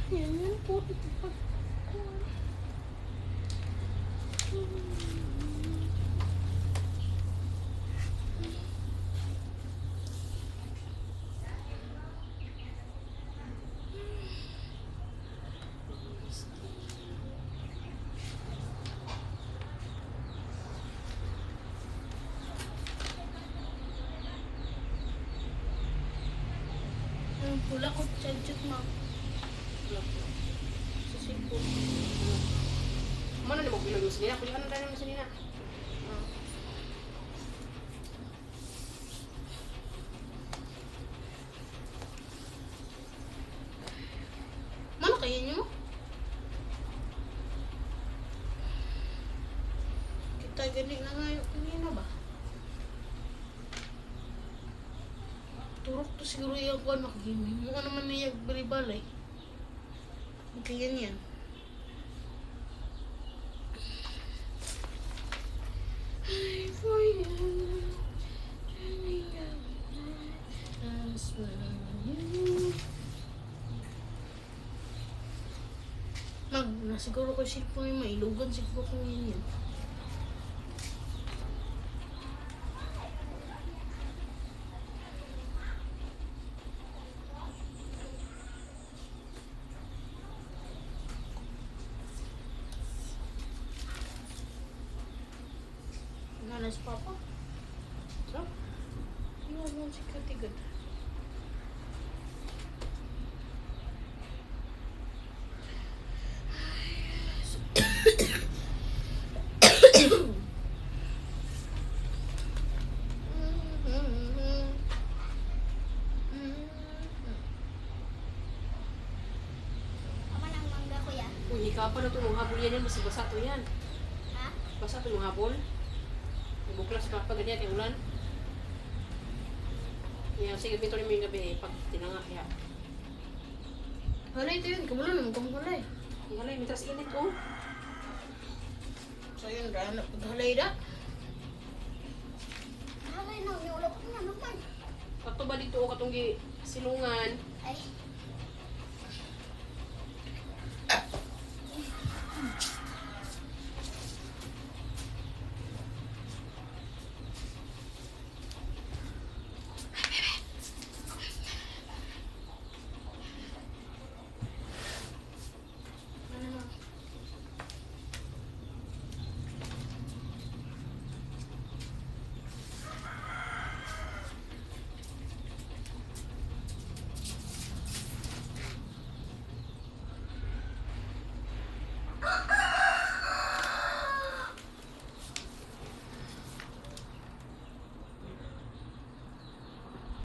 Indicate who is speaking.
Speaker 1: Yan po. Ang pula ko tiyadjut ma. Sa sipo.
Speaker 2: Mana ni mo bilang sa nina? Kulihan na tayo naman sa nina.
Speaker 1: Mana kaya niyo? Kita gani na ngayon kanina ba? Turok to siguro yung kuwan makagimay. Mukha naman niya balibalay. Kaya yan. I for you. As well you. Mag, nasiguro ko siguro yung mailugan siguro ko ngayon yan. Nanas papa?
Speaker 2: So,
Speaker 1: Iwan mo si Katigad.
Speaker 3: Aman ang mangga ko ya.
Speaker 2: hindi ka pa na ito mong habol yan. Basa to yan.
Speaker 3: Ha?
Speaker 2: Basa ito mong habol. Buklas pa ganyan yung ulan. Yan, sige bito rin mo yung gabi pag tinanga. Yan.
Speaker 1: Halay ito yun. Kamulo naman kung halay.
Speaker 2: Halay, mitras init oh.
Speaker 1: So yun, rana paghalay da.
Speaker 3: Halay na, niulap ko na naman.
Speaker 2: Kato ba dito o katong silungan?
Speaker 3: Ay,